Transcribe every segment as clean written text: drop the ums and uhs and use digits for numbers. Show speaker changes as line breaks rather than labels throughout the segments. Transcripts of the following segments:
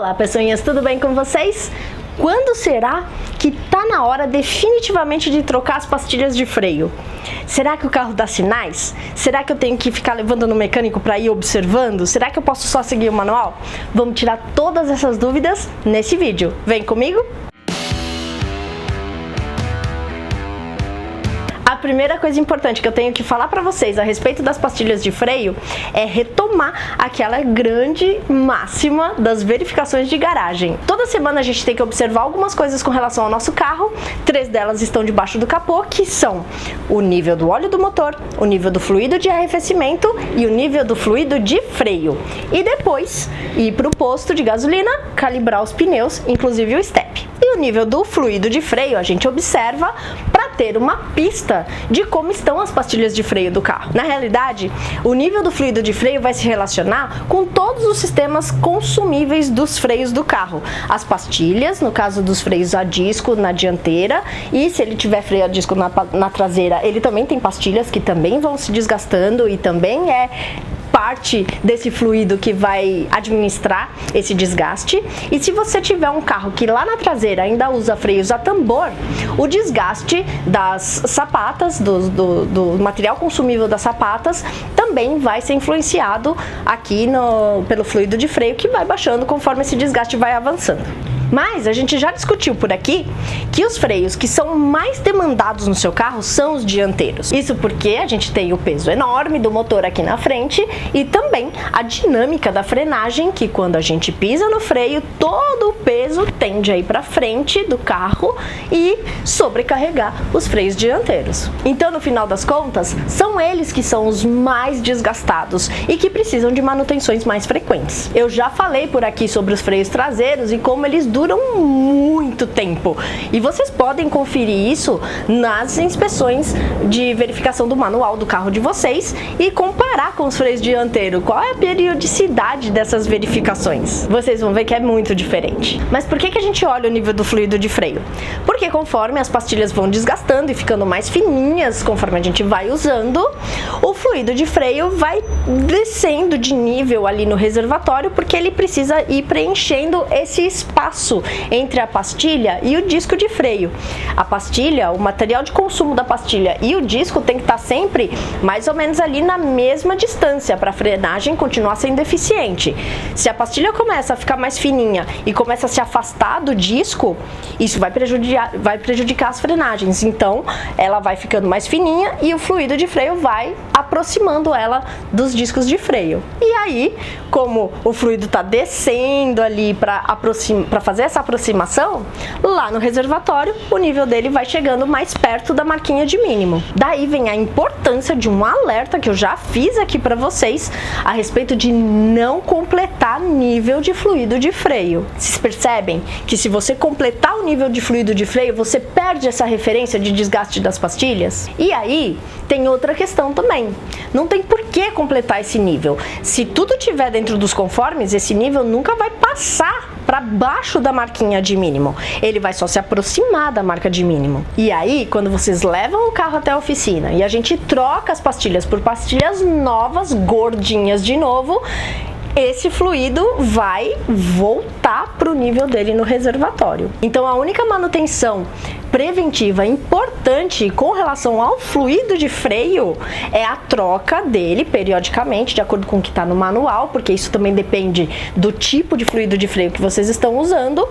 Olá, pessoinhas, tudo bem com vocês? Quando será que tá na hora definitivamente de trocar as pastilhas de freio? Será que o carro dá sinais? Será que eu tenho que ficar levando no mecânico para ir observando? Será que eu posso só seguir o manual? Vamos tirar todas essas dúvidas nesse vídeo. Vem comigo? A primeira coisa importante que eu tenho que falar para vocês a respeito das pastilhas de freio é retomar aquela grande máxima das verificações de garagem. Toda semana a gente tem que observar algumas coisas com relação ao nosso carro. 3 delas estão debaixo do capô, que são o nível do óleo do motor, o nível do fluido de arrefecimento e o nível do fluido de freio. E depois ir para o posto de gasolina, calibrar os pneus, inclusive o step. E o nível do fluido de freio a gente observa para ter uma pista de como estão as pastilhas de freio do carro. Na realidade, o nível do fluido de freio vai se relacionar com todos os sistemas consumíveis dos freios do carro. As pastilhas, no caso dos freios a disco na dianteira, e se ele tiver freio a disco na traseira, ele também tem pastilhas que também vão se desgastando e também é parte desse fluido que vai administrar esse desgaste. E se você tiver um carro que lá na traseira ainda usa freios a tambor, o desgaste das sapatas, do material consumível das sapatas, também vai ser influenciado aqui pelo fluido de freio, que vai baixando conforme esse desgaste vai avançando. Mas a gente já discutiu por aqui que os freios que são mais demandados no seu carro são os dianteiros. Isso porque a gente tem o peso enorme do motor aqui na frente e também a dinâmica da frenagem, que quando a gente pisa no freio, todo o peso tende a ir para frente do carro e sobrecarregar os freios dianteiros. Então, no final das contas, são eles que são os mais desgastados e que precisam de manutenções mais frequentes. Eu já falei por aqui sobre os freios traseiros e como eles duram muito tempo. E vocês podem conferir isso nas inspeções de verificação do manual do carro de vocês e comparar com os freios dianteiros. Qual é a periodicidade dessas verificações? Vocês vão ver que é muito diferente. Mas por que a gente olha o nível do fluido de freio? Porque conforme as pastilhas vão desgastando e ficando mais fininhas, conforme a gente vai usando, o fluido de freio vai descendo de nível ali no reservatório, porque ele precisa ir preenchendo esse espaço entre a pastilha e o disco de freio. A pastilha, o material de consumo da pastilha e o disco tem que estar sempre mais ou menos ali na mesma distância para a frenagem continuar sendo eficiente. Se a pastilha começa a ficar mais fininha e começa a se afastar do disco, isso vai prejudicar as frenagens. Então, ela vai ficando mais fininha e o fluido de freio vai aproximando ela dos discos de freio. E aí, como o fluido está descendo ali para fazer essa aproximação, lá no reservatório o nível dele vai chegando mais perto da marquinha de mínimo. Daí vem a importância de um alerta que eu já fiz aqui para vocês a respeito de não completar nível de fluido de freio. Vocês percebem que se você completar o nível de fluido de freio, você perde essa referência de desgaste das pastilhas? E aí tem outra questão também. Não tem por que completar esse nível. Se tudo estiver dentro dos conformes, esse nível nunca vai passar para baixo da marquinha de mínimo. Ele vai só se aproximar da marca de mínimo. E aí, quando vocês levam o carro até a oficina e a gente troca as pastilhas por pastilhas novas, gordinhas de novo, esse fluido vai voltar para o nível dele no reservatório. Então, a única manutenção preventiva importante com relação ao fluido de freio é a troca dele periodicamente, de acordo com o que está no manual, porque isso também depende do tipo de fluido de freio que vocês estão usando,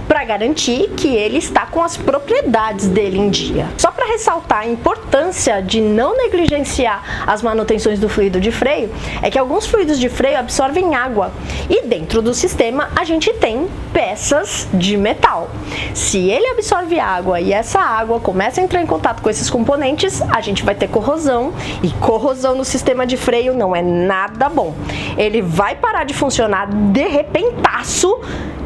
para garantir que ele está com as propriedades dele em dia. Só para ressaltar a importância de não negligenciar as manutenções do fluido de freio, é que alguns fluidos de freio absorvem água e dentro do sistema a gente tem peças de metal. Se ele absorve água e essa água começa a entrar em contato com esses componentes, a gente vai ter corrosão, e corrosão no sistema de freio não é nada bom. Ele vai parar de funcionar de repentaço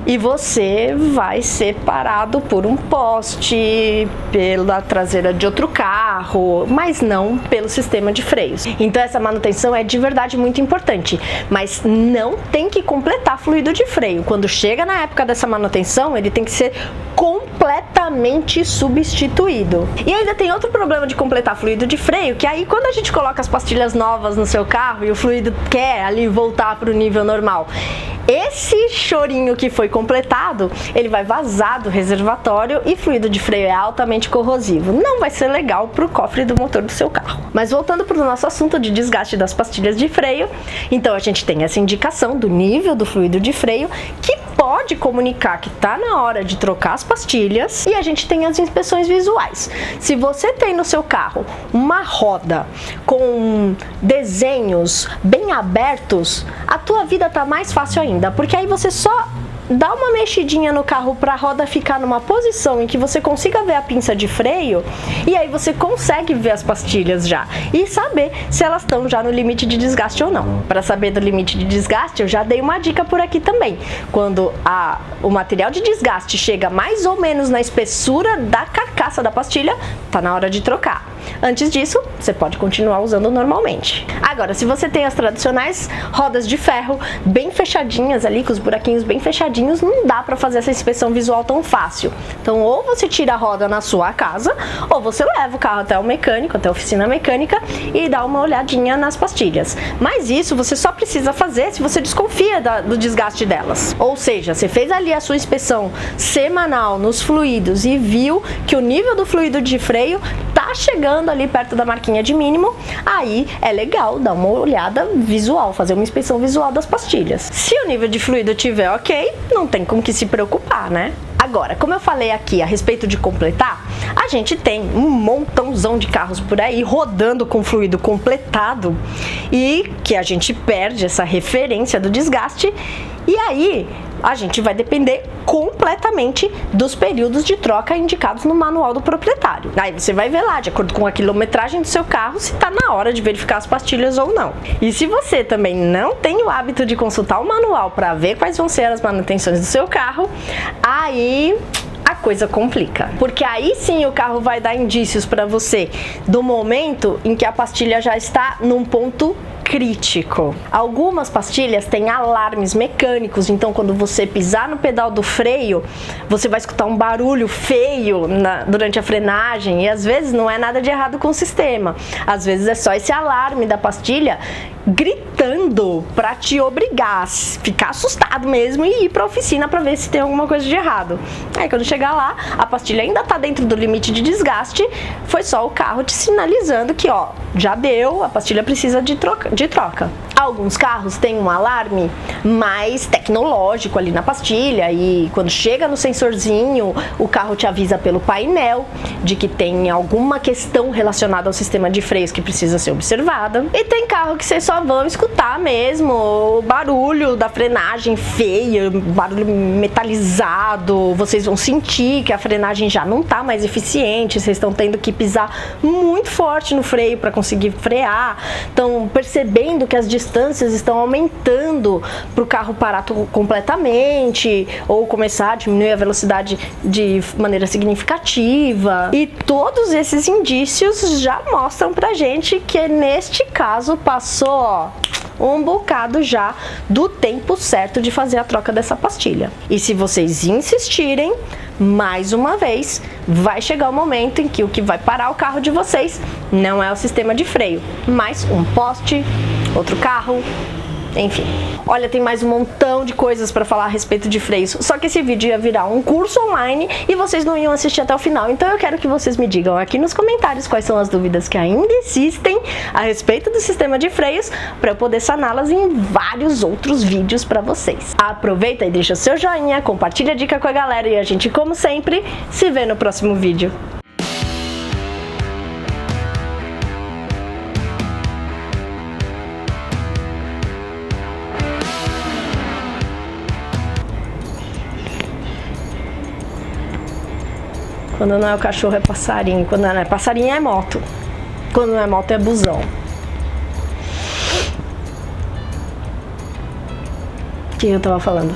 e você vai ser parado por um poste, pela traseira de outro carro, mas não pelo sistema de freios. Então essa manutenção é de verdade muito importante, mas não tem que completar fluido de freio. Quando chega na época dessa manutenção, ele tem que ser completamente substituído. E ainda tem outro problema de completar fluido de freio, que aí quando a gente coloca as pastilhas novas no seu carro e o fluido quer ali voltar para o nível normal, esse chorinho que foi completado, ele vai vazar do reservatório e fluido de freio é altamente corrosivo. Não vai ser legal para o cofre do motor do seu carro. Mas voltando para o nosso assunto de desgaste das pastilhas de freio, então a gente tem essa indicação do nível do fluido de freio, que pode comunicar que está na hora de trocar as pastilhas, e a gente tem as inspeções visuais. Se você tem no seu carro uma roda com desenhos bem abertos, a tua vida tá mais fácil ainda, porque aí você só dá uma mexidinha no carro para a roda ficar numa posição em que você consiga ver a pinça de freio, e aí você consegue ver as pastilhas já e saber se elas estão já no limite de desgaste ou não. Para saber do limite de desgaste, eu já dei uma dica por aqui também. Quando o material de desgaste chega mais ou menos na espessura da carcaça da pastilha, tá na hora de trocar. Antes disso, você pode continuar usando normalmente. Agora, se você tem as tradicionais rodas de ferro bem fechadinhas ali, com os buraquinhos bem fechadinhos, não dá para fazer essa inspeção visual tão fácil. Então, ou você tira a roda na sua casa, ou você leva o carro até o mecânico, até a oficina mecânica, e dá uma olhadinha nas pastilhas. Mas isso você só precisa fazer se você desconfia do desgaste delas. Ou seja, você fez ali a sua inspeção semanal nos fluidos e viu que o nível do fluido de freio tá chegando ali perto da marquinha de mínimo, aí é legal dar uma olhada visual, fazer uma inspeção visual das pastilhas. Se o nível de fluido estiver ok, não tem com que se preocupar, né? Agora, como eu falei aqui a respeito de completar, a gente tem um montãozão de carros por aí rodando com fluido completado e que a gente perde essa referência do desgaste, e aí a gente vai depender completamente dos períodos de troca indicados no manual do proprietário. Aí você vai ver lá, de acordo com a quilometragem do seu carro, se está na hora de verificar as pastilhas ou não. E se você também não tem o hábito de consultar o manual para ver quais vão ser as manutenções do seu carro, aí a coisa complica, porque aí sim o carro vai dar indícios para você do momento em que a pastilha já está num ponto crítico. Algumas pastilhas têm alarmes mecânicos, então quando você pisar no pedal do freio, você vai escutar um barulho feio durante a frenagem, e às vezes não é nada de errado com o sistema, às vezes é só esse alarme da pastilha gritando para te obrigar a ficar assustado mesmo e ir para a oficina para ver se tem alguma coisa de errado. Aí quando chegar lá, a pastilha ainda está dentro do limite de desgaste, foi só o carro te sinalizando que ó, já deu, a pastilha precisa de troca. Alguns carros têm um alarme mais tecnológico ali na pastilha, e quando chega no sensorzinho, o carro te avisa pelo painel de que tem alguma questão relacionada ao sistema de freios que precisa ser observada. E tem carro que vocês só vão escutar mesmo o barulho da frenagem feia, barulho metalizado, vocês vão sentir que a frenagem já não tá mais eficiente, vocês estão tendo que pisar muito forte no freio para conseguir frear, estão percebendo que as distâncias estão aumentando para o carro parar completamente ou começar a diminuir a velocidade de maneira significativa. E todos esses indícios já mostram pra gente que neste caso passou um bocado já do tempo certo de fazer a troca dessa pastilha. E se vocês insistirem, mais uma vez, vai chegar o momento em que o que vai parar o carro de vocês não é o sistema de freio, mas um poste, outro carro, enfim. Olha, tem mais um montão de coisas para falar a respeito de freios, só que esse vídeo ia virar um curso online e vocês não iam assistir até o final, então eu quero que vocês me digam aqui nos comentários quais são as dúvidas que ainda existem a respeito do sistema de freios, para eu poder saná-las em vários outros vídeos para vocês. Aproveita e deixa seu joinha, compartilha a dica com a galera e a gente, como sempre, se vê no próximo vídeo. Quando não é o cachorro é passarinho, quando não é passarinho é moto, quando não é moto é busão. O que eu tava falando?